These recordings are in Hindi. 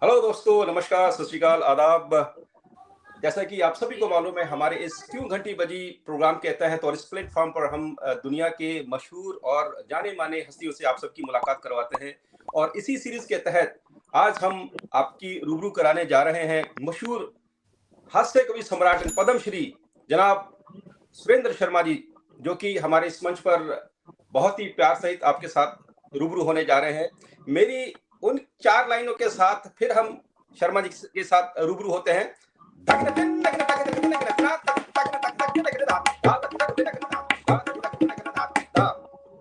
हेलो दोस्तों, नमस्कार, सत श्री अकाल, आदाब। जैसा कि आप सभी को मालूम है, हमारे इस क्यों घंटी बजी प्रोग्राम के तहत और इस प्लेटफॉर्म पर हम दुनिया के मशहूर और जाने-माने हस्तियों से आप सबकी मुलाकात करवाते हैं। और इसी सीरीज़ के तहत आज हम आपकी रूबरू कराने जा रहे हैं मशहूर हास्य कवि सम्राट पद्मश्री जनाब सुरेंद्र शर्मा जी, जो कि हमारे इस मंच पर बहुत ही प्यार सहित आपके साथ रूबरू होने जा रहे हैं। मेरी उन 4 लाइनों के साथ फिर हम शर्मा जी के साथ रूबरू होते हैं।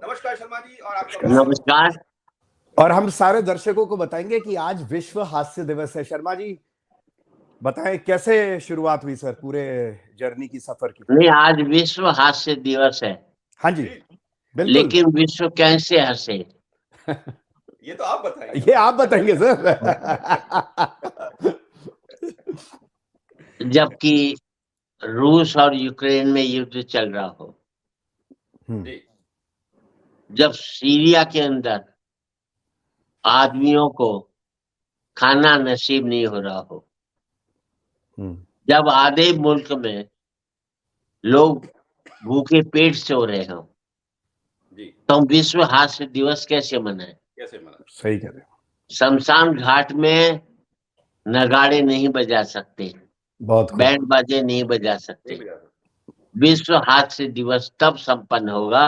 नमस्कार शर्मा जी, और आपका नमस्कार। और हम सारे दर्शकों को बताएंगे कि आज विश्व हास्य दिवस है। शर्मा जी बताएं कैसे शुरुआत हुई सर पूरे जर्नी की, सफर की। नहीं, आज विश्व हास्य दिवस है। हाँ जी, बिल्कुल। लेकिन विश्व कैसे हंसे ये तो आप बताएंगे। ये आप बताएंगे सर। जबकि रूस और यूक्रेन में युद्ध चल रहा हो, जब सीरिया के अंदर आदमियों को खाना नसीब नहीं हो रहा हो, जब आधे मुल्क में लोग भूखे पेट सो रहे हो, तो हम विश्व हास्य दिवस कैसे मनाएं? सही कह रहे हो। शमशान घाट में नगाड़े नहीं बजा सकते, बहुत बैंड बाजे नहीं बजा सकते। विश्व हास्य दिवस तब संपन्न होगा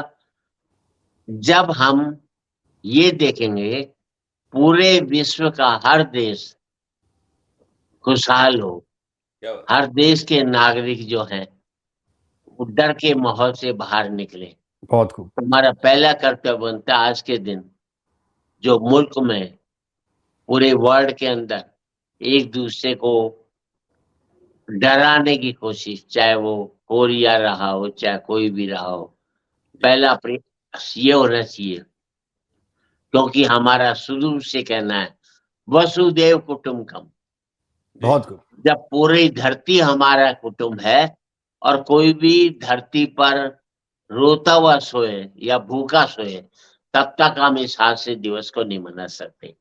जब हम ये देखेंगे पूरे विश्व का हर देश खुशहाल हो, हर देश के नागरिक जो हैं वो डर के माहौल से बाहर निकले। बहुत खूब। हमारा पहला कर्तव्य बनता है आज के दिन, जो मुल्क में पूरे वर्ल्ड के अंदर एक दूसरे को डराने की कोशिश, चाहे वो कोरिया रहा हो, चाहे कोई भी रहा हो, पहला प्रयास ये होना चाहिए, क्योंकि हमारा शुरू से कहना है वसुदेव कुटुंबकम। बहुत खूब। जब पूरी धरती हमारा कुटुंब है और कोई भी धरती पर रोता हुआ सोए या भूखा सोए, तब तक हम इस हास्य दिवस को नहीं मना सकते।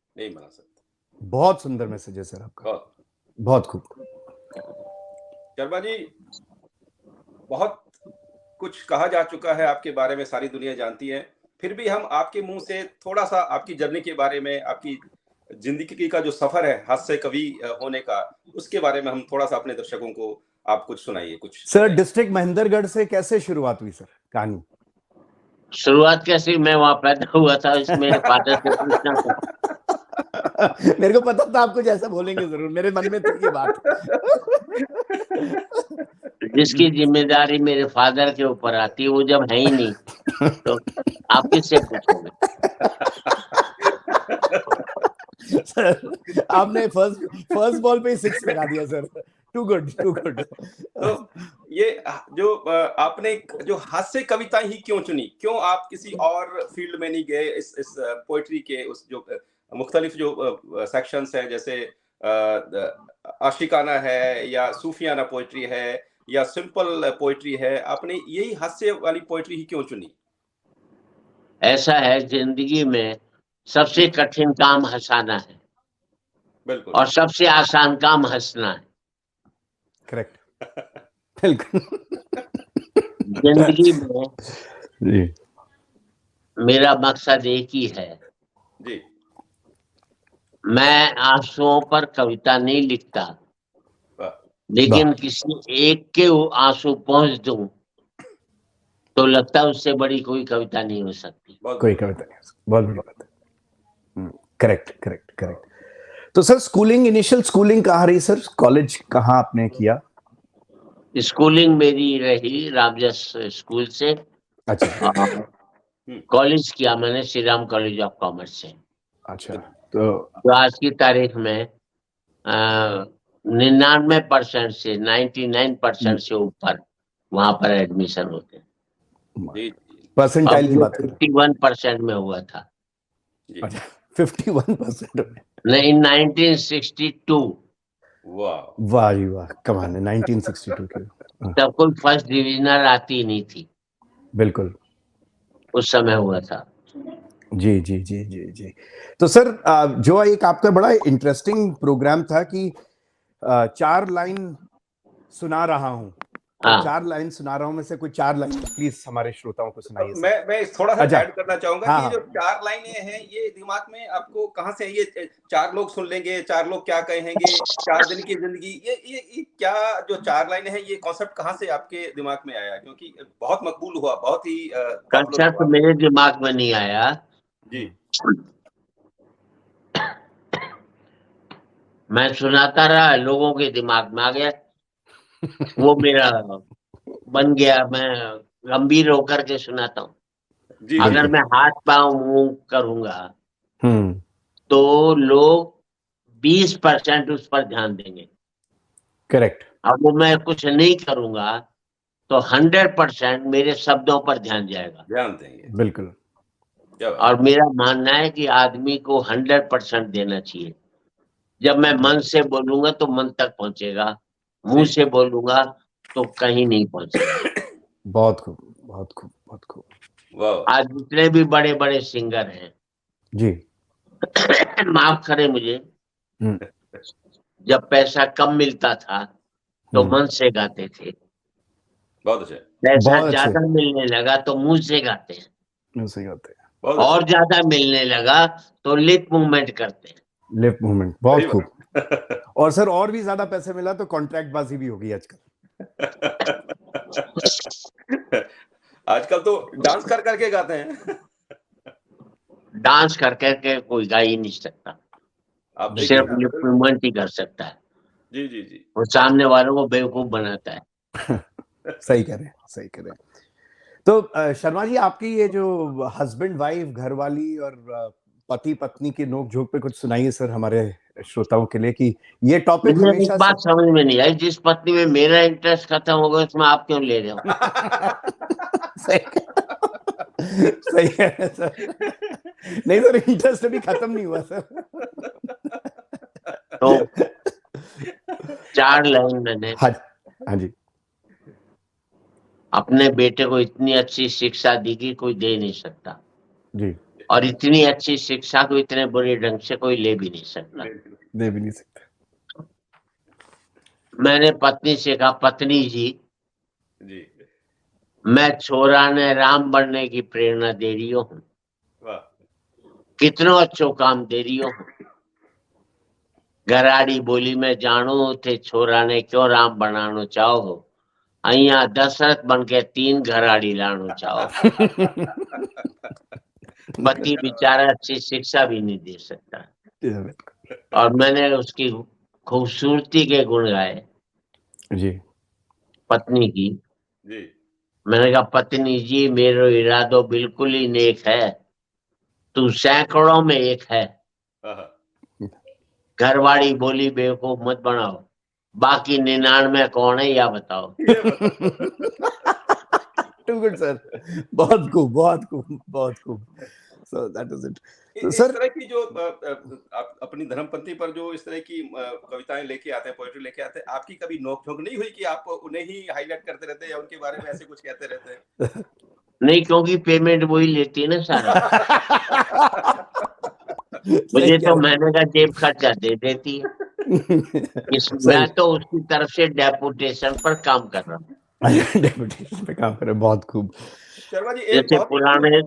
बहुत सुंदर मैसेज है सर आपका, बहुत खूब। शर्मा जी, बहुत कुछ कहा जा चुका है आपके बारे में, सारी दुनिया जानती है। फिर भी हम आपके मुंह से थोड़ा सा आपकी जर्नी के बारे में, आपकी जिंदगी का जो सफर है हास्य कवि होने का, उसके बारे में हम थोड़ा सा अपने दर्शकों को आप कुछ सुनाइए। कुछ सर, डिस्ट्रिक्ट महेंद्रगढ़ से कैसे शुरुआत हुई सर कहानी? शुरुआत कैसे? मैं वहां पैदा हुआ था, मेरे फादर से पूछना था। मेरे को पता था आप कुछ ऐसा बोलेंगे जरूर, मेरे मन में थी ये बात। जिसकी जिम्मेदारी मेरे फादर के ऊपर आती है, वो जब है ही नहीं तो आप किससे पूछोगे? सर, आपने फर्स्ट बॉल पे ही 6 लगा दिया sir. Too good, too good. तो ये जो आपने जो हास्य कविता ही क्यों चुनी? क्यों आप किसी और फील्ड में नहीं गए? इस पोएट्री के उस जो मुख्तलिफ जो सेक्शंस है, जैसे आशिकाना है या सूफियाना पोएट्री है या सिंपल पोएट्री है, आपने यही हास्य वाली पोएट्री ही क्यों चुनी? ऐसा है, जिंदगी में सबसे कठिन काम हंसाना है, बिल्कुल, और सबसे आसान काम हंसना है। करेक्ट, बिल्कुल। जिंदगी में जी, मेरा मकसद एक ही है जी। मैं आंसुओं पर कविता नहीं लिखता, लेकिन किसी एक के आंसू पहुंच दूं तो लगता है उससे बड़ी कोई कविता नहीं हो सकती। कोई कविता नहीं हो सकती। बहुत बड़ी बात है। Correct, correct, correct. तो सर, स्कूलिंग, इनिशियल स्कूलिंग कहाँ रही सर? कॉलेज कहाँ आपने किया? स्कूलिंग मेरी रही रामजस स्कूल से। अच्छा। कॉलेज किया मैंने Shri Ram college of commerce से। अच्छा, तो आज की तारीख में 99% से 99% से ऊपर वहां पर एडमिशन होते हैं। परसेंटाइल की बात करें 51% में हुआ था। अच्छा, 51% में? नहीं, 1962। वाह जी वाह, कमाल है। 1962 की तब कोई फर्स्ट डिविजनर आती नहीं थी, बिल्कुल उस समय हुआ था। जी जी जी जी जी। तो सर जो एक आपका बड़ा इंटरेस्टिंग प्रोग्राम था कि 4 लाइन सुना रहा हूं, तो हाँ 4 लाइन सुना रहा हूं में से कोई 4 लाइन प्लीज हमारे श्रोताओं को सुनाइए सर। मैं थोड़ा सा अच्छा, ऐड करना चाहूंगा हाँ कि ये जो हाँ 4 लाइनें हैं ये दिमाग में आपको कहाँ से ये 4 लोग सुन लेंगे, 4 लोग क्या कहेंगे, 4 दिन की जिंदगी, ये क्या जो 4 लाइनें हैं ये कॉन्सेप्ट कहाँ से आपके दिमाग में आया? क्योंकि बहुत मकबूल हुआ, बहुत ही पॉपुलर कंसेप्ट हुआ। मेरे दिमाग में नहीं आया। जी मैं सुनाता रहा, लोगों के दिमाग में आ गया, वो मेरा बन गया। मैं गंभीर होकर के सुनाता हूँ। जी जी अगर बिल्कुल। मैं हाथ पांव मूव करूंगा हम्म। तो लोग 20% उस पर ध्यान देंगे। करेक्ट। अब वो मैं कुछ नहीं करूंगा तो 100% मेरे शब्दों पर ध्यान जाएगा। ध्यान देंगे। बिल्कुल। क्या बात और मेरा मानना है कि आदमी को 100% देना चाहिए। जब मैं मन से बोलूंगा तो मन तक पहुंचेगा, मुंह जी से बोलूंगा तो कहीं नहीं पहुंचेगा। बहुत खूब, बहुत खूब, बहुत खूब। वाह आज जितने भी बड़े बड़े सिंगर हैं, जी। माफ करें मुझे, हम्म जब पैसा कम मिलता था तो हम्म। मन से गाते थे, बहुत अच्छे पैसा बहुत अच्छे। ज्यादा मिलने लगा तो मुंह से गाते हैं, सही बात है। बहुत अच्छे और ज्यादा मिलने लगा तो लिप मूवमेंट करते हैं। लिप मूवमेंट, सही बहुत खूब। बात और सर और भी ज्यादा पैसे मिला तो कॉन्ट्रैक्ट बाजी भी होगी आजकल। आजकल तो डांस कर करके गाते हैं। डांस कर करके कोई गा ही नहीं सकता, आप देखिए सिर्फ ना लिप मूवमेंट ही कर सकता है। जी जी जी वो सामने वालों को बेवकूफ बनाता है। सही कह रहे हैं, सही कह रहे हैं। तो शर्मा जी, आपकी ये जो हस्बैंड वाइफ, घरवाली और पति पत्नी की नोक झोंक पे कुछ सुनाइए सर हमारे श्रोताओं के लिए, कि ये टॉपिक मुझे एक हमेशा बात समझ में नहीं आई, जिस पत्नी में मेरा इंटरेस्ट खत्म हो गया उसमें आप क्यों ले रहे हो? सही सही है सर। नहीं सर, इंटरेस्ट अभी खत्म नहीं हुआ सर। तो 4 लाइन मैंने हाँ हाँ जी। अपने बेटे को इतनी अच्छी शिक्षा दी कि कोई दे नहीं सकता, जी। और इतनी अच्छी शिक्षा को इतने बुरे ढंग से कोई ले भी नहीं सकता। दे भी नहीं सकते। मैंने पत्नी से कहा, पत्नी जी, जी मैं छोरा ने राम बनने की प्रेरणा दे रही हूँ, वाह कितनो अच्छो काम दे रही हूँ। गराड़ी बोली में जाणू थे छोरा ने क्यों राम बनानो चाहो, अहिया दशरथ बन के 3 घराड़ी लानो चाहो। पति बेचारा अच्छी शिक्षा भी नहीं दे सकता, और मैंने उसकी खूबसूरती के गुण गाए जी पत्नी की। जी मैंने कहा, पत्नी जी मेरो इरादो बिल्कुल ही नेक है, तू सैकड़ों में एक है। हाँ, घरवाड़ी बोली, बेवकूफ मत बनाओ, बाकी 99 कौन है या बताओ। ये बताओ टू गुड सर। बहुत खूब, बहुत खूब, बहुत खूब। So that is it. तो इस सर तरह की जो आप अपनी धर्मपत्नी पर जो इस तरह की कविताएं लेके आते हैं, पोएट्री लेके आते हैं, आपकी कभी नोक-झोंक नहीं हुई कि आप उन्हें ही हाईलाइट करते रहते हैं या उनके बारे में ऐसे कुछ कहते रहते हैं? नहीं, क्योंकि पेमेंट वही लेती है ना सारा। सही मुझे कह तो रहे महीने का जेब खर्चा दे देती है। सही। मैं तो उसकी तरफ से डेपुटेशन पर काम कर रहा हूँ। डेपुटेशन पे काम करे, बहुत खूब। शर्मा जी एक जैसे बहुत ही पुराने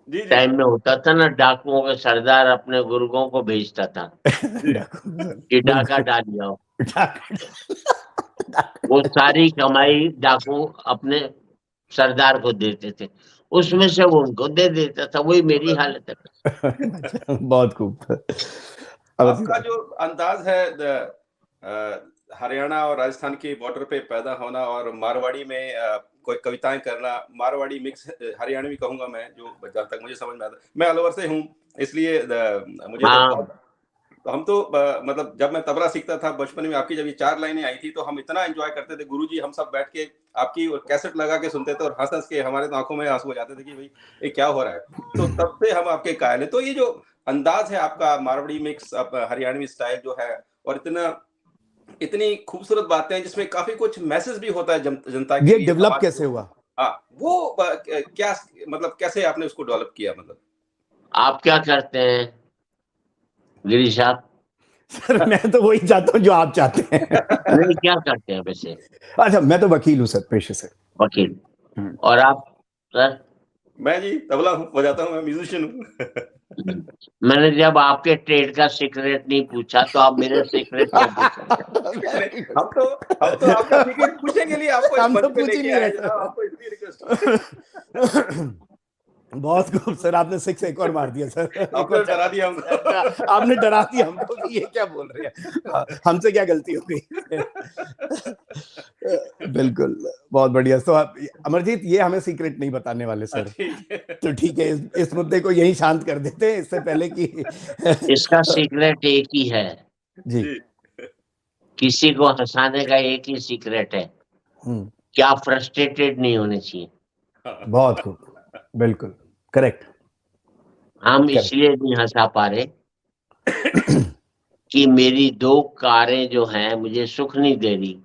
जी जी टाइम में होता था ना, डाकुओं के सरदार अपने गुर्गों को भेजता था जी कि डाका डाल आओ। वो सारी कमाई डाकू अपने सरदार को देते थे, उसमें से वो उनको दे देता था। वही मेरी हालत है। बहुत खूब। अवश्य आपका सर। जो अंदाज है हरियाणा और राजस्थान के बॉर्डर पे पैदा होना और मारवाड़ी में कोई कविताएं करना, मारवाड़ी मिक्स हरियाणवी कहूंगा मैं, जो जहाँ तक मुझे समझ में आता, मैं अलवर से हूँ इसलिए मुझे तो हाँ, बहुत तो हम तो मतलब जब मैं तबला सीखता था बचपन में, आपकी जब ये 4 लाइनें आई थी तो हम इतना एंजॉय करते थे, गुरुजी हम सब बैठ के आपकी कैसेट लगा के सुनते थे और हंस-हंस के हमारे तो आँखों में आँसू आ जाते थे कि भई ये क्या हो रहा है? तो तब से हम आपके कायल हैं। तो ये जो अंदाज़ है आपका मारवाड़ी मिक्स हरियाणवी स्टाइल जो है और इतनी खूबसूरत बातें हैं जिसमें काफ़ी कुछ मैसेज भी होता है जनता के ये लिए, डेवलप समाज कैसे को। हुआ? हाँ, वो क्या मतलब कैसे आपने उसको डेवलप किया मतलब? आप क्या करते हैं गिरीश साहब? सर मैं तो वही चाहता हूँ जो आप चाहते हैं। नहीं, क्या करते हैं वैसे? अच्छा, मैं तो वकील हूँ सर पेशे से। वकील। और आप सर? मैं जी तबला बजाता हूँ, मैं म्यूजिशियन हूँ। मैंने जब आपके ट्रेड का सीक्रेट नहीं पूछा तो आप मेरे सीक्रेट क्या पूछा? हम तो आपका सीक्रेट पूछने के लिए आपको इस हम तो मंच पे पूछ ही लेके नहीं आए रहे जनाब, आपको इसलिए रिक्वेस्ट। बहुत खूब सर, आपने 6 एक और मार दिया सर। आपने डरा दिया हमको। आपने डरा दिया हमको कि ये क्या बोल रहे हैं, हमसे क्या गलती हो गई। बिल्कुल, बहुत बढ़िया। तो आप अमरजीत, ये हमें सीक्रेट नहीं बताने वाले सर, तो ठीक है, इस मुद्दे को यही शांत कर देते हैं इससे पहले कि इसका सीक्रेट एक ही है जी। किसी को हंसाने का एक ही सीक्रेट है कि आप फ्रस्ट्रेटेड नहीं होने चाहिए। बहुत खूब, बिल्कुल करेक्ट। हम इसलिए नहीं हंसा पा रहे कि मेरी 2 कारें जो हैं मुझे सुख नहीं दे रही।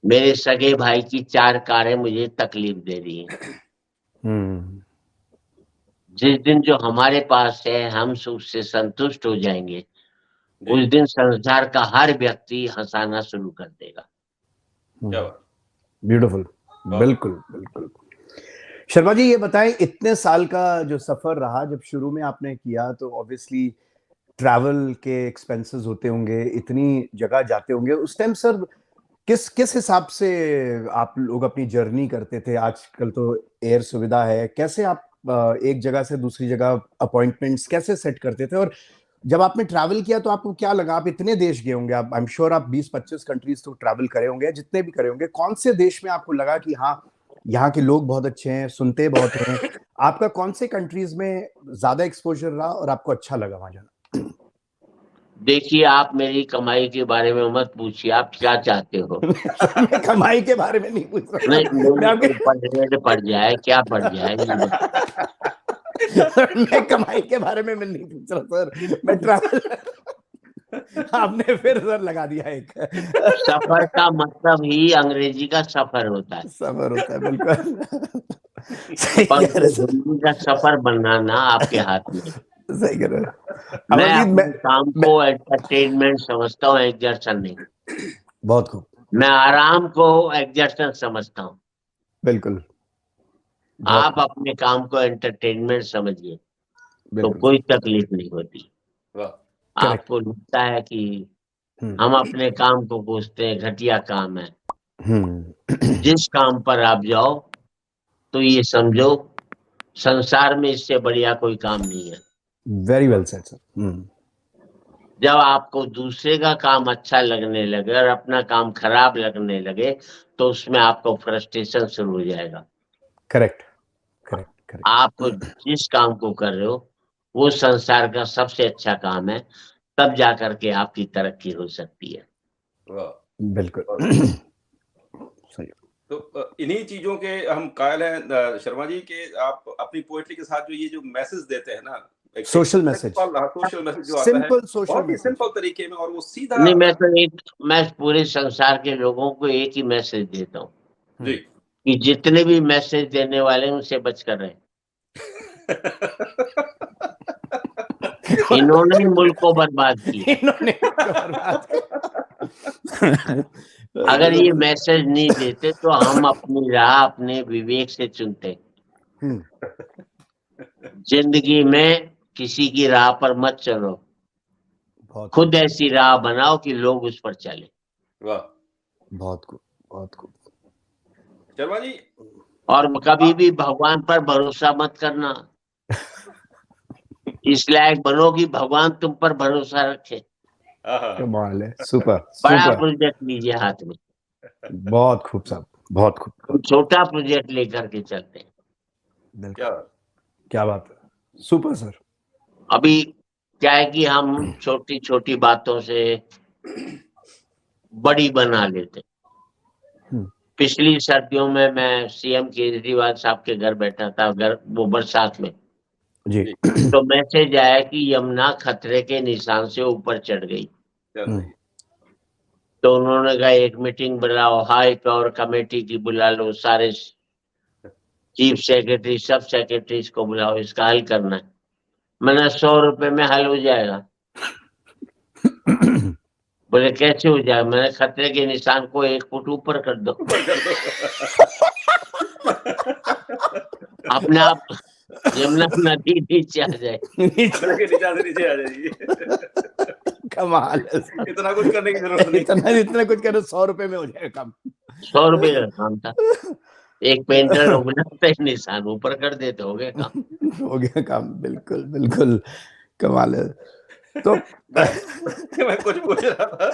मेरे सगे भाई की 4 कारें मुझे तकलीफ दे रही हैं। जिस दिन जो हमारे पास है हम सुख से संतुष्ट हो जाएंगे, उस दिन संसार का हर व्यक्ति हंसाना शुरू कर देगा। ब्यूटीफुल, बिल्कुल बिल्कुल। शर्मा जी, ये बताएं, इतने साल का जो सफर रहा, जब शुरू में आपने किया तो ऑब्वियसली ट्रैवल के एक्सपेंसेस होते होंगे, इतनी जगह जाते होंगे, उस टाइम सर किस किस हिसाब से आप लोग अपनी जर्नी करते थे? आजकल तो एयर सुविधा है, कैसे आप एक जगह से दूसरी जगह अपॉइंटमेंट्स कैसे सेट करते थे? और जब आपने ट्रैवल किया तो आपको क्या लगा? आप इतने देश गए होंगे, आप आई एम श्योर आप 20-25 कंट्रीज तो ट्रैवल करे होंगे, जितने भी करे होंगे, कौन से देश में आपको लगा कि हाँ, यहाँ के लोग बहुत अच्छे हैं, सुनते बहुत हैं? आपका कौन से कंट्रीज में ज्यादा एक्सपोजर रहा और आपको अच्छा लगा वहां जाना? देखिए, आप मेरी कमाई के बारे में मत पूछिए, आप क्या चाहते हो? मैं कमाई के बारे में नहीं पूछ रहा। नहीं, मेरे ऊपर रेड पड़ जाए, क्या पड़ जाए? मैं कमाई के बारे में मैं नहीं पूछ रहा सर, मैं ट्रैवल। आपने फिर सर लगा दिया एक। सफर का मतलब ही अंग्रेजी का सफर होता है। सफर होता है, बिल्कुल सही पर कह रहे सर। हिंदी का सफर बनाना आपके हाथ में। सही कह रहे। मैं अमरजीत, अपने काम को एंटरटेनमेंट समझता हूँ, एग्जर्शन नहीं। बहुत खूब, मैं आराम को एग्जर्शन समझता हूँ। बिल्कुल। आप अपने काम को एंटरटेनमेंट समझिए, तो बिल्कुल कोई तकलीफ नहीं होती। आपको लगता है कि हम अपने काम को कोसते हैं, घटिया काम है। जिस काम पर आप जाओ तो ये समझो संसार में इससे बढ़िया कोई काम नहीं है। Very well said sir. जब आपको दूसरे का काम अच्छा लगने लगे और अपना काम खराब लगने लगे तो उसमें आपको फ्रस्ट्रेशन शुरू हो जाएगा। Correct correct. आप जिस काम को कर रहे हो वो संसार का सबसे अच्छा काम है, तब जाकर के आपकी तरक्की हो सकती है। बिल्कुल सही। तो इन्हीं चीजों के हम कायल हैं शर्मा जी के, आप अपनी पोएट्री के साथ जो ये जो मैसेज देते हैं ना, सोशल मैसेज, सोशल मैसेज जो आता है, सिंपल सोशल बहुत ही मैसेज, सिंपल तरीके में, और वो सीधा। नहीं, मैं पूरे संसार के लोगों को एक ही मैसेज देता हूँ जी कि जितने भी मैसेज देने वाले हैं उनसे बचकर रहें। इन्होंने ही मुल्क को बर्बाद किया। इन्होंने बर्बाद किया। अगर ये मैसेज नहीं देते तो हम अपनी राह अपने विवेक से चुनते। जिंदगी में किसी की राह पर मत चलो, खुद ऐसी राह बनाओ कि लोग उस पर चले। वाह, बहुत खूब, बहुत खूब। शर्मा जी, और कभी भी भगवान पर भरोसा मत करना। इस लायक बनो कि भगवान तुम पर भरोसा रखे। कमाल है, सुपर बड़ा सुपर। प्रोजेक्ट लीजिए हाथ में। बहुत खूब साहब, बहुत खूब। छोटा प्रोजेक्ट लेकर के चलते हैं। क्या बात है, सुपर सर। अभी क्या है कि हम छोटी छोटी बातों से बड़ी बना लेते। पिछली सर्दियों में मैं सीएम केजरीवाल साहब के घर बैठा था, वो बरसात में जी, तो मैसेज आया कि यमुना खतरे के निशान से ऊपर चढ़ गई। तो उन्होंने कहा एक मीटिंग बुलाओ, हाई पावर कमेटी की बुला लो, सारे चीफ सेक्रेटरी सब सेक्रेटरीज को बुलाओ, इसका हल करना है। मैंने 100 रुपए में हल हो जाएगा। बोले कैसे हो जाए? मैंने खतरे के निशान को 1 फुट ऊपर कर दो, अपने आप यमुना नदी नीचे आ जाए। खतरे के निशान से नीचे आ जाएगी। कमाल है। इतना कुछ करने की जरूरत नहीं। इतना कुछ करो, 100 रुपए में हो जाएगा काम। 100 रुपए का काम था। एक पेंटर लोग निशान ऊपर कर देते, हो गया काम। हो गया काम, बिल्कुल बिल्कुल कमाल है। तो मैं कुछ पूछ रहा था,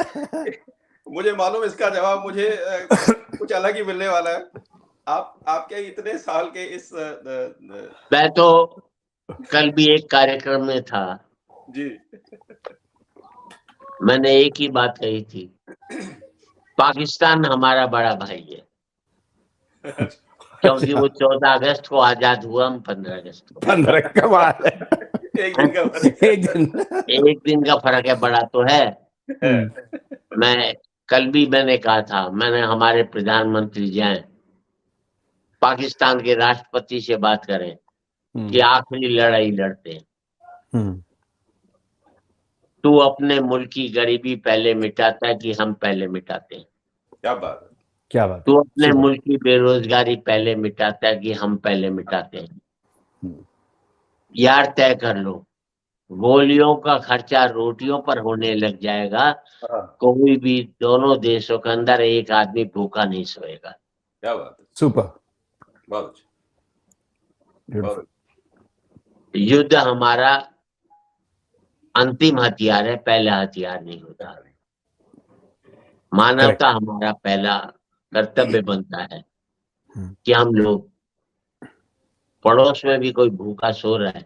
मुझे मालूम इसका जवाब मुझे कुछ अलग ही मिलने वाला है। आपके इतने साल के इस मैं तो कल भी एक कार्यक्रम में था जी, मैंने एक ही बात कही थी, पाकिस्तान हमारा बड़ा भाई है, क्योंकि वो 14 अगस्त को आजाद हुआ, हम 15 अगस्त को। 15 कमाल है। एक दिन का फर्क है, बड़ा तो है। मैं कल भी मैंने कहा था, मैंने हमारे प्रधानमंत्री जाएं, पाकिस्तान के राष्ट्रपति से बात करें कि आखिरी लड़ाई लड़ते हैं। तू अपने मुल्क की गरीबी पहले मिटाता है कि हम पहले मिटाते हैं? क्या बात है, क्या बात। तू अपने मुल्क की बेरोजगारी पहले मिटाता है कि हम पहले मिटाते हैं? यार तय कर लो, गोलियों का खर्चा रोटियों पर होने लग जाएगा, कोई भी दोनों देशों के अंदर एक आदमी भूखा नहीं सोएगा। क्या बात है, सुपर, बहुत ब्यूटीफुल। युद्ध हमारा अंतिम हथियार है, पहला हथियार नहीं होता। मानवता हमारा पहला कर्तव्य बनता है कि हम लोग, पड़ोस में भी कोई भूखा सो रहा है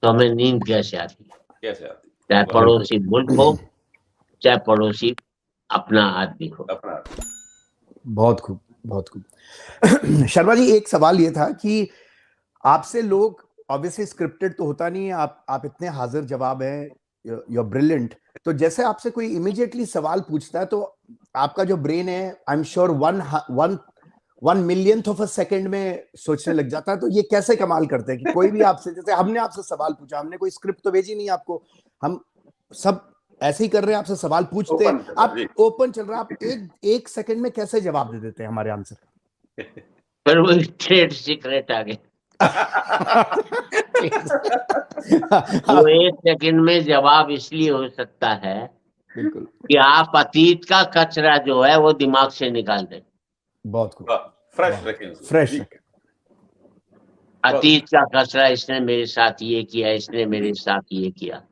तो हमें नींद कैसे आती? चाहे पड़ोसी मुल्क हो, चाहे पड़ोसी अपना आदमी हो। बहुत खूब, बहुत खूब। शर्मा जी, एक सवाल ये था कि आपसे लोग, ऑब्वियसली स्क्रिप्टेड तो होता नहीं है, आप इतने हाजिर जवाब हैं, यू आर ब्रिलियंट। तो जैसे आपसे कोई इमीडिएटली सवाल पूछता है तो आपका जो ब्रेन है, I am sure 1 millionth of a second में सोचने लग जाता है। तो ये कैसे कमाल करते हैं कि कोई भी आपसे, जैसे हमने आपसे सवाल पूछा, हमने कोई स्क्रिप्ट तो भेजी नहीं आपको, हम सब ऐसे ही कर रहे हैं, आपसे सवाल पूछते हैं, आप ओपन चल रहा है, आप एक सेकंड में कैसे जवाब दे देते हैं हमारे आंसर? पर वो ट्रेड सीक्रेट आ गए। वो 1 सेकंड में जवाब इसलिए हो सकता है बिल्कुल कि आप अतीत का कचरा जो है वो दिमाग से निकाल दें। बहुत खूब, फ्रेश रखें, फ्रेश रखें। अतीत का कचरा, इसने मेरे साथ ये किया, इसने मेरे साथ ये किया,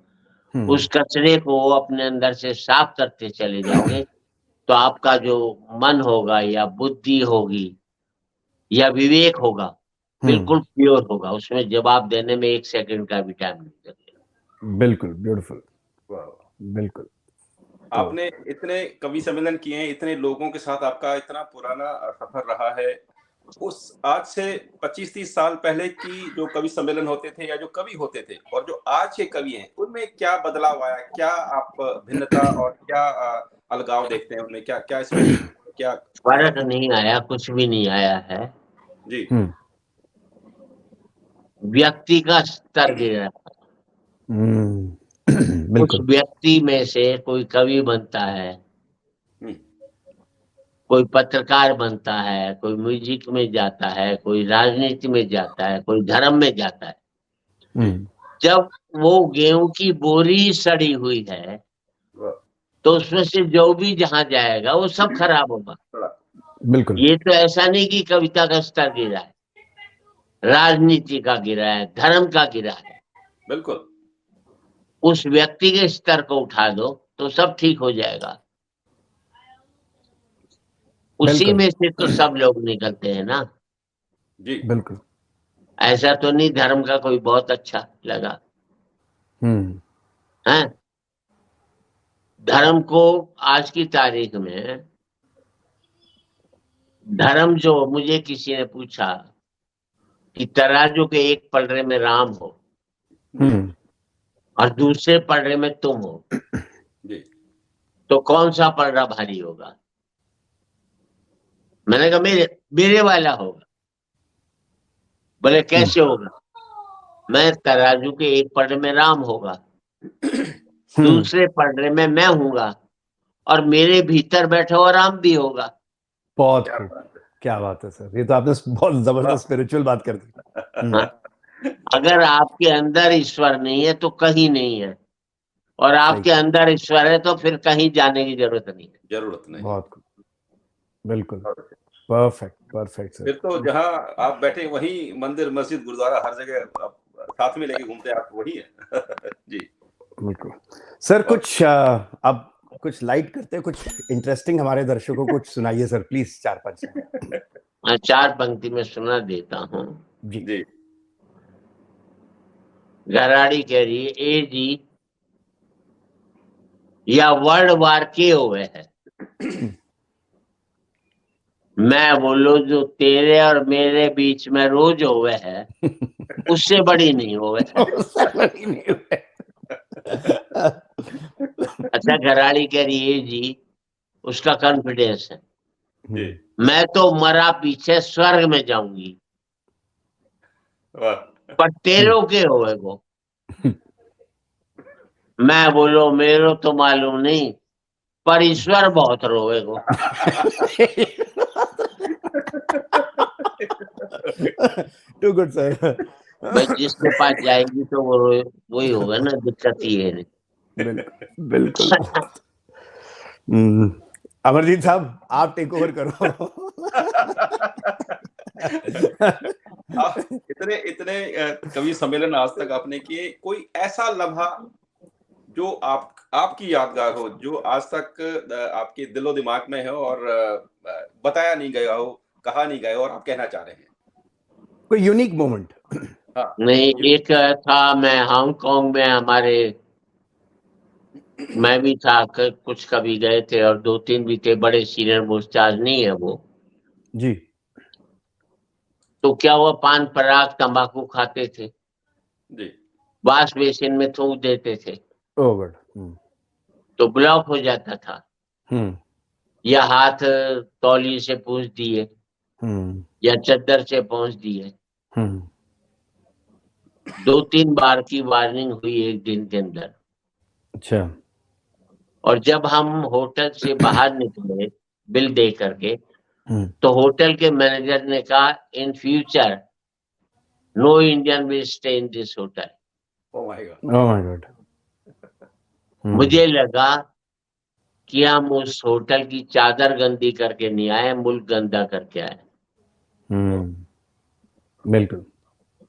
उस कचरे को अपने अंदर से साफ करते चले जाओगे तो आपका जो मन होगा या बुद्धि होगी या विवेक होगा, बिल्कुल प्योर होगा, उसमें जवाब देने में 1 सेकंड का भी टाइम नहीं लगेगा। बिल्कुल ब्यूटीफुल, बिल्कुल। आपने इतने कवि सम्मेलन किए हैं, इतने लोगों के साथ आपका इतना पुराना सफर रहा है, उस आज से 25-30 साल पहले की जो कवि सम्मेलन होते थे या जो कवि होते थे और जो आज के कवि हैं, उनमें क्या बदलाव आया? क्या आप भिन्नता और क्या अलगाव देखते हैं उनमें? क्या इसमें क्या फर्क नहीं आया? कुछ भी नहीं आया है जी। व्यक्ति का स्तर गिरा। उस व्यक्ति में से कोई कवि बनता है, कोई पत्रकार बनता है, कोई म्यूजिक में जाता है, कोई राजनीति में जाता है, कोई धर्म में जाता है। जब वो गेहूं की बोरी सड़ी हुई है तो उसमें से जो भी जहां जाएगा वो सब खराब होगा। बिल्कुल। ये तो ऐसा नहीं कि कविता का स्तर गिरा है, राजनीति का गिरा है, धर्म का गिरा है। बिल्कुल। उस व्यक्ति के स्तर को उठा दो तो सब ठीक हो जाएगा। उसी में से तो सब लोग निकलते हैं ना जी। बिल्कुल। ऐसा तो नहीं धर्म का कोई बहुत अच्छा लगा है। धर्म को आज की तारीख में, धर्म जो, मुझे किसी ने पूछा कि तराजू के एक पलड़े में राम हो और दूसरे पलड़े में तुम हो जी, तो कौन सा पलड़ा भारी होगा? मैंने कहा मेरे वाला होगा। बोले कैसे होगा? मैं तराजू के एक पलड़े में राम होगा, दूसरे पलड़े में मैं हूँगा, और मेरे भीतर बैठा हुआ राम भी होगा। बहुत खूब, क्या बात है सर, ये तो आपने बहुत जबरदस्त स्पिरिचुअल बात कर दी। हाँ। अगर आपके अंदर ईश्वर नहीं है तो कहीं नहीं है, और आपके अंदर ईश्वर है तो फिर कहीं जाने की जरूरत नहीं है। जरूरत नहीं। बहुत खूब, बिल्कुल परफेक्ट परफेक्ट सर। फिर तो जहाँ आप बैठे वही मंदिर, मस्जिद, गुरुद्वारा, हर जगह आप साथ में लेके घूमते हैं, आप वही है। जी बिल्कुल सर। कुछ अब कुछ लाइट करते हैं, कुछ इंटरेस्टिंग हमारे दर्शकों को कुछ सुनाइए सर प्लीज, 4-5 मैं 4 पंक्ति में सुना देता हूँ। जी जी गराड़ी कह रही है, ए जी या वर्ल्ड वार के हुए है, मैं बोलो जो तेरे और मेरे बीच में रोज हुए है उससे बड़ी नहीं हुए है। अच्छा, गराड़ी कह रही है जी, उसका कॉन्फिडेंस है, जी मैं तो मरा पीछे स्वर्ग में जाऊंगी, वाह पर तेरो के होए वो। मैं बोलो मेरो तो मालूम नहीं, पर ईश्वर बहुत रोएगो। To good sir. भाई जिसके पास जाएगी तो वो वही होगा ना, दिक्कत ये है। बिल्कुल बिल्कुल। अमरजीत साहब आप टेक ओवर करो। इतने इतने कवि सम्मेलन आज तक आपने किए, कोई ऐसा लम्हा जो आपकी यादगार हो, जो आज तक आपके दिलो दिमाग में हो और बताया नहीं गया हो, कहा नहीं गया हो और आप कहना चाह रहे हैं? कोई यूनिक मोमेंट? हाँ नहीं, एक था, मैं हांगकांग में हमारे, मैं भी था, कुछ कभी गए थे और 2-3 भी थे, बड़े सीनियर मोस्ट, आज नहीं है वो। जी तो क्या हुआ, पान पराग तंबाकू खाते थे, जी वाश बेसिन में थूक देते थे, ओह गुड। तो ब्लॉक हो जाता था, या हाथ तौलिए से पोंछ दिए या चद्दर से पोंछ दिए। 2-3 बार की वार्निंग हुई एक दिन के अंदर। अच्छा और जब हम होटल से बाहर निकले बिल दे करके, तो होटल के मैनेजर ने कहा, in future no Indian will stay in this hotel. Oh my god. Oh my god. मुझे लगा कि हम उस होटल की चादर गंदी करके नहीं आए, मुल्क गंदा करके आए। बिल्कुल।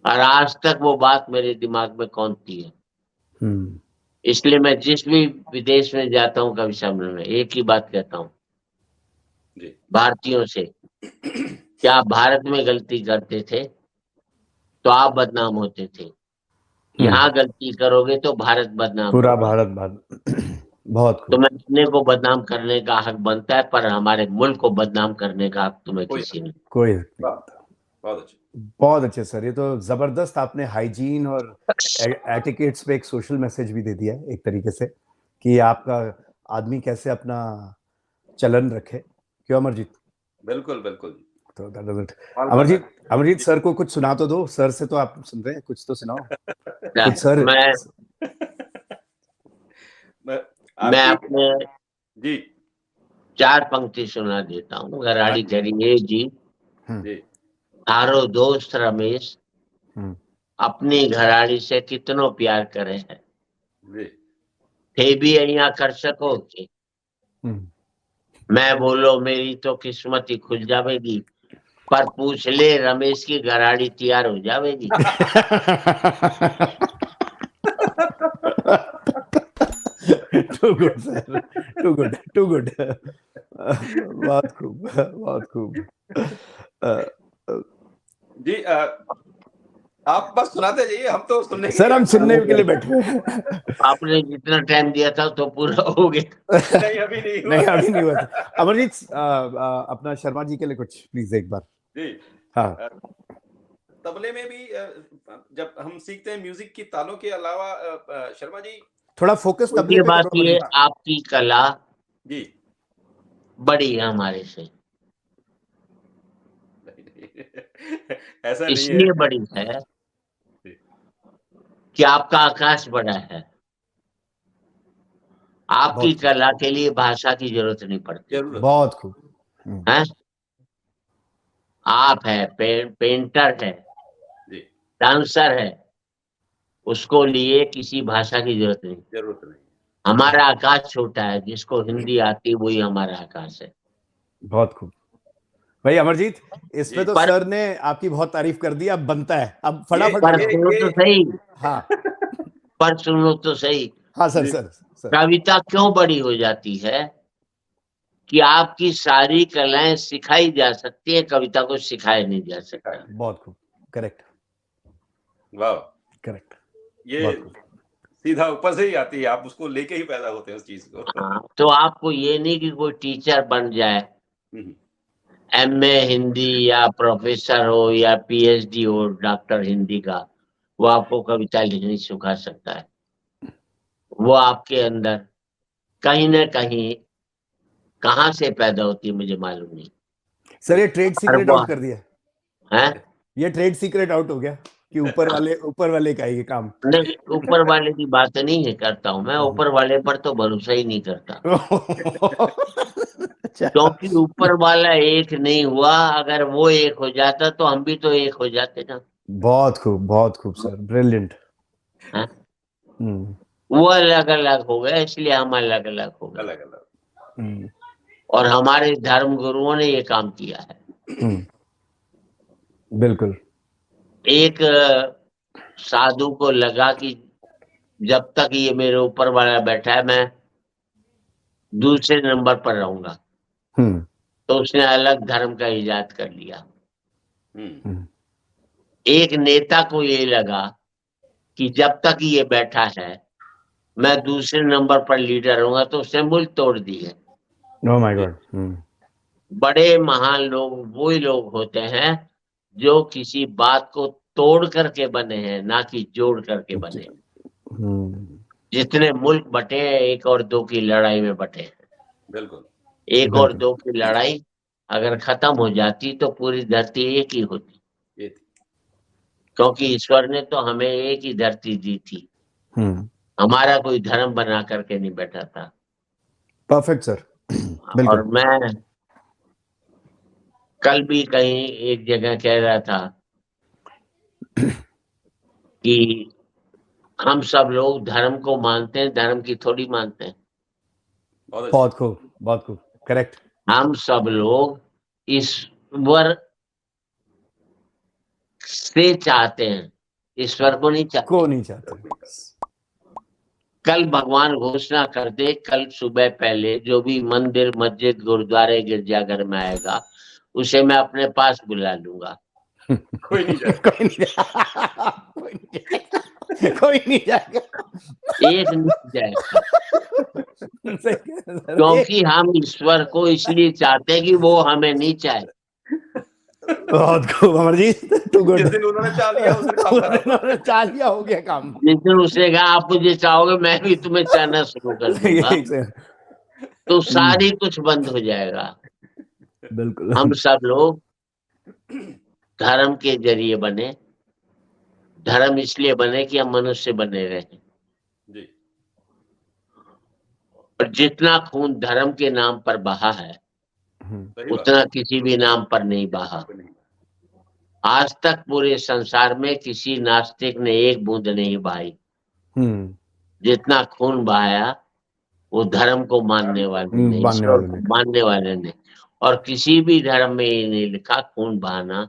और आज तक वो बात मेरे दिमाग में कौंधती है। इसलिए मैं जिस भी विदेश में जाता हूँ कवि सम्मेलन में, एक ही बात कहता हूँ भारतीयों से, क्या आप भारत में गलती करते थे तो आप बदनाम होते थे, यहाँ गलती करोगे तो भारत बदनाम पूरा होगा। भारत बहुत तो खूब। मैं अपने को बदनाम करने का हक बनता है, पर हमारे मुल्क को बदनाम करने का हक तुम्हें किसी ने। कोई हक नहीं बनता। बहुत अच्छे, बहुत अच्छे सर, ये तो जबरदस्त आपने हाइजीन और एटिकेट्स पे एक सोशल मैसेज भी दे दिया है एक तरीके से, कि आपका आदमी कैसे अपना चलन रखे। क्यों अमरजीत? बिल्कुल बिल्कुल। तो अमरजीत सर को कुछ सुना तो दो, सर से तो आप सुन रहे हैं, कुछ तो सुनाओ कुछ सर। मैं अपने जी 4 पंक्ति सुना देता हूँ। गराड़ी करिए जी, थारो दोस्त रमेश अपनी घराड़ी से कितनो प्यार करे है, थे भी अहिया कर सको के, मैं बोलो मेरी तो किस्मत ही खुल जावेगी, पर पूछ ले रमेश की घराड़ी तैयार हो जावेगी। Too good sir, too good. बहुत खूब बहुत खूब। जी आप बस सुनाते जाइए, हम तो सुनने सर हम सुनने के लिए बैठे हैं। आपने जितना टाइम दिया था तो पूरा हो गया। नहीं अभी नहीं हुआ। नहीं अभी नहीं हुआ। अमरजीत अपना शर्मा जी के लिए कुछ प्लीज एक बार। जी हाँ तबले में भी जब हम सीखते हैं म्यूजिक की तालों के अलावा शर्मा जी थोड़ा फोकस तबले पे बात करो ये, अमरजीत। आपकी कला जी बड़ी है हमारे से, ऐसा नहीं है। इसलिए बड़ी है कि आपका आकाश बड़ा है, आपकी कला के लिए भाषा की जरूरत नहीं पड़ती। बहुत खूब है, आप है, पेंटर है, डांसर है, उसको लिए किसी भाषा की जरूरत नहीं। हमारा आकाश छोटा है, जिसको हिंदी आती वही हमारा आकाश है। बहुत खूब भाई। अमरजीत, इसमें तो सर ने आपकी बहुत तारीफ कर दी, अब बनता है, अब फटाफट पर सुनो तो सही। हाँ, पर सुनो तो सही। हाँ सर। कविता क्यों बड़ी हो जाती है कि आपकी सारी कलाएं सिखाई जा सकती है, कविता को सिखाया नहीं जा सकता। बहुत खूब, करेक्ट, वाह, करेक्ट। ये सीधा ऊपर से ही आती है, आप उसको लेके ही पैदा होते हैं उस चीज को। तो आपको ये नहीं कि कोई टीचर बन जाए, एमए हिंदी या प्रोफेसर हो या पीएचडी हो, डॉक्टर हिंदी का, वो आपको कविता लिखनी सिखा सकता है। वो आपके अंदर कहीं ना कहीं कहाँ से पैदा होती है मुझे मालूम नहीं। सर ये ट्रेड सीक्रेट आउट कर दिया है, ये ट्रेड सीक्रेट आउट हो गया कि ऊपर वाले का ये काम। नहीं, ऊपर वाले की बात नहीं करता हूँ मैं, ऊपर वाले पर तो भरोसा ही नहीं करता। क्योंकि ऊपर वाला एक नहीं हुआ, अगर वो एक हो जाता तो हम भी तो एक हो जाते ना। बहुत खूब सर, ब्रिलियंट। वो अलग अलग हो गया, इसलिए हम अलग अलग हो गए। अलग अलग। और हमारे धर्म गुरुओं ने ये काम किया है। बिल्कुल। एक साधु को लगा कि जब तक ये मेरे ऊपर वाला बैठा है मैं दूसरे नंबर पर रहूंगा, तो उसने अलग धर्म का इजाद कर लिया। एक नेता को ये लगा कि जब तक ये बैठा है मैं दूसरे नंबर पर लीडर रहूंगा, तो उसने मुल्क तोड़ दी है। ओह माय गॉड। बड़े महान लोग वही लोग होते हैं जो किसी बात को तोड़ करके बने हैं, ना कि जोड़ करके बने। जितने मुल्क बटे हैं 1 और 2 की लड़ाई में बटे हैं। बिल्कुल। 1 और 2 की लड़ाई अगर खत्म हो जाती तो पूरी धरती एक ही होती, क्योंकि ईश्वर ने तो हमें एक ही धरती दी थी। हमारा कोई धर्म बना करके नहीं बैठा था। Perfect sir. और मैं कल भी कहीं एक जगह कह रहा था कि हम सब लोग धर्म को मानते हैं, धर्म की थोड़ी मानते हैं। बहुत खूब, करेक्ट। हम सब लोग ईश्वर से चाहते हैं, ईश्वर को नहीं चाहते। कल भगवान घोषणा कर दे, कल सुबह पहले जो भी मंदिर मस्जिद गुरुद्वारे गिरजाघर में आएगा उसे मैं अपने पास बुला लूंगा। कोई नहीं जाएगा। एक नहीं जाएगा। क्योंकि हम ईश्वर को इसलिए चाहते हैं कि वो हमें नहीं चाहे। बहुत खूब अमरजीत, टू गुड। जिस दिन उन्होंने चाह लिया उस दिन काम उन्होंने चाह लिया, हो गया काम। जिस दिन उसने कहा आप मुझे चाहोगे मैं भी तुम्हें चाहना शुरू कर दूंगा, तो सारी कुछ बंद हो जाएगा। बिल्कुल। हम सब लोग धर्म के जरिए बने। धर्म इसलिए बने कि हम मनुष्य बने रहें। और जितना खून धर्म के नाम पर बहा है उतना किसी भी नाम पर नहीं बहा। आज तक पूरे संसार में किसी नास्तिक ने एक बूंद नहीं बहाई। जितना खून बहाया वो धर्म को मानने वाले ने, ईश्वर को मानने वाले ने। और किसी भी धर्म में ये नहीं लिखा खून बहाना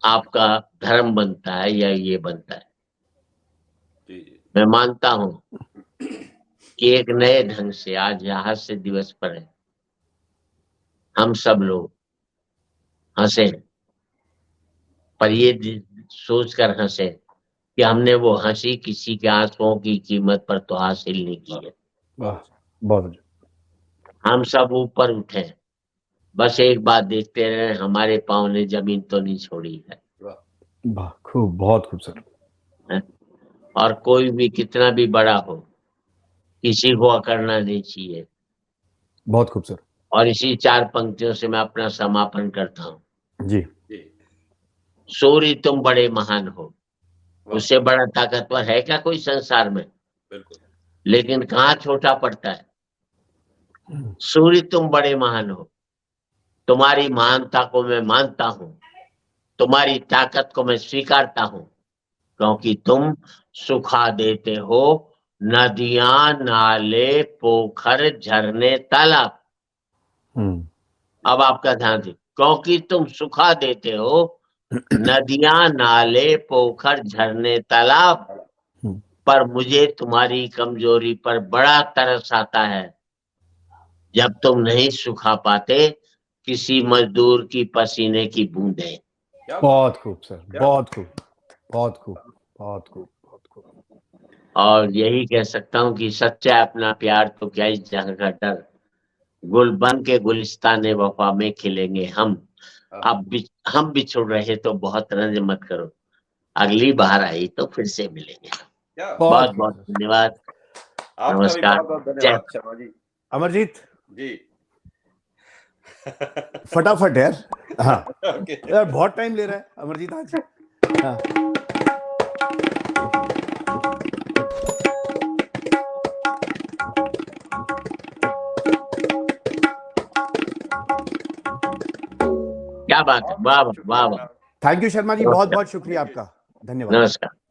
आपका धर्म बनता है या ये बनता है। मैं मानता हूं कि एक नए ढंग से आज हास्य दिवस पर है, हम सब लोग हंसे, पर ये सोचकर हंसे कि हमने वो हंसी किसी के आंसुओं की कीमत पर तो हासिल नहीं की है। बहुत। हम सब ऊपर उठे, बस एक बात देखते रहे, हमारे पाँव ने जमीन तो नहीं छोड़ी है। खूब, बहुत खूब सर। और कोई भी कितना भी बड़ा हो किसी को अकड़ना नहीं चाहिए। बहुत खूब सर। और इसी 4 पंक्तियों से मैं अपना समापन करता हूँ। जी। सूर्य तुम बड़े महान हो, उससे बड़ा ताकतवर है क्या कोई संसार में? बिल्कुल। लेकिन कहाँ छोटा पड़ता है। सूर्य तुम बड़े महान हो, तुम्हारी महानता को मैं मानता हूं, तुम्हारी ताकत को मैं स्वीकारता हूं, क्योंकि तुम सुखा देते हो नदियां, नाले, पोखर, झरने, तालाब। अब आपका ध्यान दे, क्योंकि तुम सुखा देते हो नदियां, नाले, पोखर, झरने, तालाब, पर मुझे तुम्हारी कमजोरी पर बड़ा तरस आता है जब तुम नहीं सुखा पाते किसी मजदूर की पसीने की बूंदें। बहुत खूब सर, बहुत खूब, बहुत खूब, बहुत खूब, बहुत खूब। और यही कह सकता हूँ कि सच्चा अपना प्यार तो क्या इस जगह का डर, गुल बन के गुलिस्ताने वफा में खिलेंगे हम। अब हम बिछुड़ रहे तो बहुत रंज मत करो, अगली बार आई तो फिर से मिलेंगे। बहुत बहुत धन्यवाद। आपका भी बहुत बहुत धन्यवाद शर्मा जी। अमरजीत जी फटाफट यार। हाँ Okay. यार बहुत टाइम ले रहा है अमरजीत आज। हाँ क्या बात है, वाह वाह वाह। थैंक यू शर्मा जी, बहुत बहुत शुक्रिया आपका, धन्यवाद। नमस्कार।